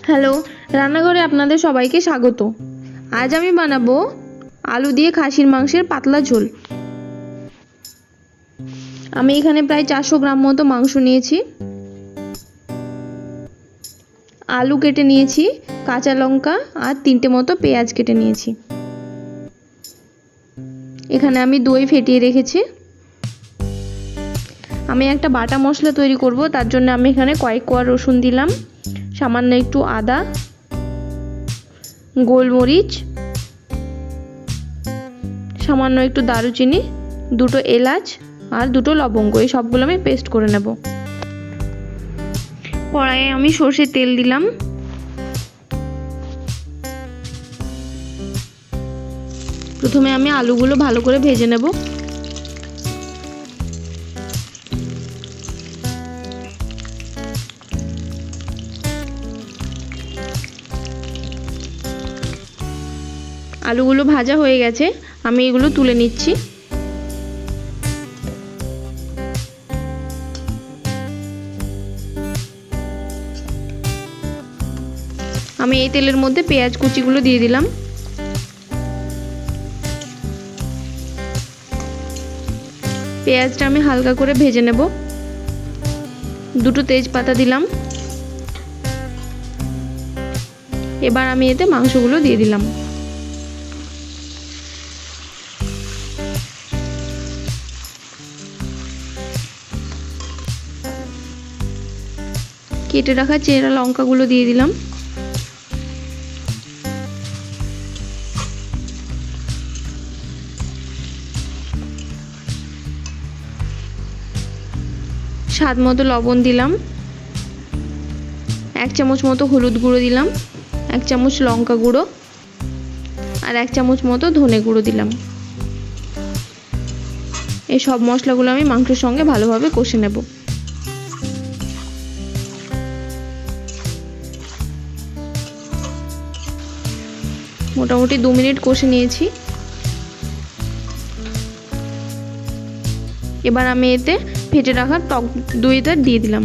Hello, রান্নাঘরে আপনাদের সবাইকে স্বাগত। আজ আমি বানাবো আলু দিয়ে খাসির মাংসের পাতলা ঝোল। আমি এখানে প্রায় 400 গ্রাম মতো মাংস নিয়েছি, আলু কেটে নিয়েছি, কাঁচা লঙ্কা আর 3টে মতো পেঁয়াজ কেটে নিয়েছি। এখানে আমি দই ফেটিয়ে রেখেছি। আমি একটা বাটা মশলা তৈরি করব, তার জন্য আমি এখানে কয়েক কোয়া রসুন দিলাম, সামান্য একটু আদা, গোলমরিচ, সামান্য একটু দারুচিনি, 2টো এলাচ আর 2টো লবঙ্গ, এই সবগুলো আমি পেস্ট করে নেব। কড়াইয়ে আমি সর্ষের তেল দিলাম। প্রথমে আমি আলুগুলো ভালো করে ভেজে নেব। আলুগুলো ভাজা হয়ে গেছে, আমি এগুলো তুলে নিচ্ছি। আমি এই তেলের মধ্যে পেঁয়াজ কুচিগুলো দিয়ে দিলাম। পেঁয়াজটা আমি হালকা করে ভেজে নেব। 2টো তেজপাতা দিলাম। এবার আমি এতে মাংসগুলো দিয়ে দিলাম। কেটে রাখা চেরা লঙ্কাগুলো দিয়ে দিলাম। স্বাদ মতো লবণ দিলাম। 1 চামচ মতো হলুদ গুঁড়ো দিলাম, 1 চামচ লঙ্কা গুঁড়ো আর 1 চামচ মতো ধনে গুঁড়ো দিলাম। এই সব মশলাগুলো আমি মাংসের সঙ্গে ভালোভাবে কষে নেব। মোটামুটি 2 মিনিট কষে নিয়েছি। এবার আমি এতে ফেটে রাখা টক দইটা দিয়ে দিলাম।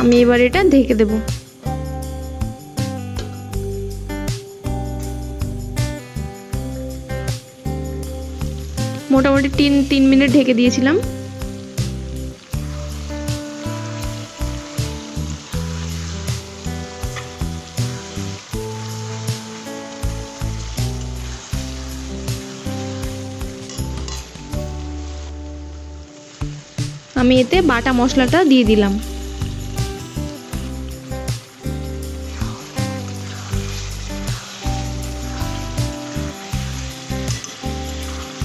আমি এবার এটা ঢেকে দেব। মোটামুটি 3 মিনিট ঢেকে দিয়েছিলাম। আমি এতে বাটা মশলাটা দিয়ে দিলাম।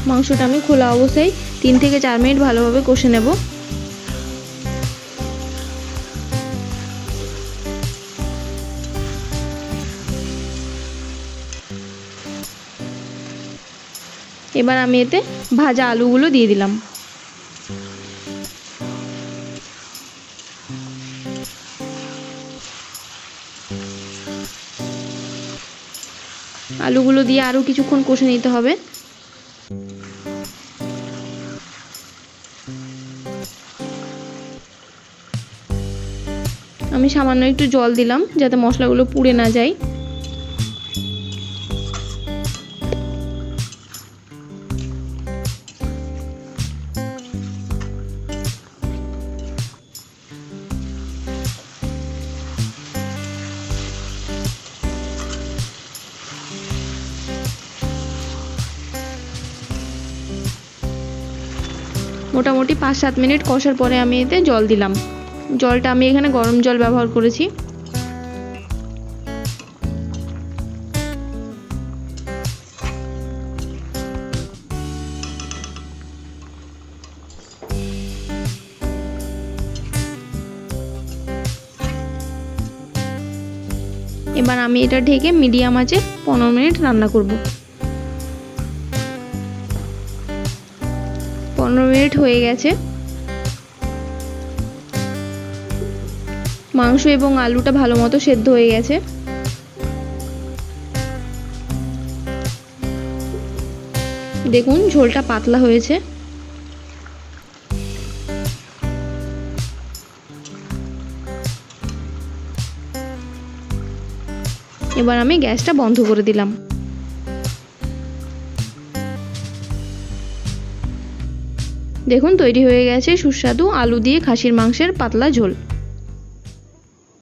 মাংসটা আমি খোলা অবস্থায় 3 থেকে 4 মিনিট ভালোভাবে কষে নেব। এবার আমি এতে ভাজা আলুগুলো দিয়ে দিলাম। আলুগুলো দিয়ে আরো কিছুক্ষণ কষে নিতে হবে। আমি সামান্য একটু জল দিলাম যাতে মশলাগুলো পুড়ে না যায়। মোটামুটি 5-7 মিনিট কষার পরে আমি এতে জল দিলাম। জলটা আমি এখানে গরম জল ব্যবহার করেছি। এবার আমি এটা ঢেকে মিডিয়াম আঁচে 15 মিনিট রান্না করব। 15 মিনিট হয়ে গেছে। মাংস এবং আলুটা ভালো মতো সেদ্ধ হয়ে গেছে। দেখুন ঝোলটা পাতলা হয়েছে। এবার আমি গ্যাসটা বন্ধ করে দিলাম। দেখুন তৈরি হয়ে গেছে সুস্বাদু আলু দিয়ে খাসির মাংসের পাতলা ঝোল।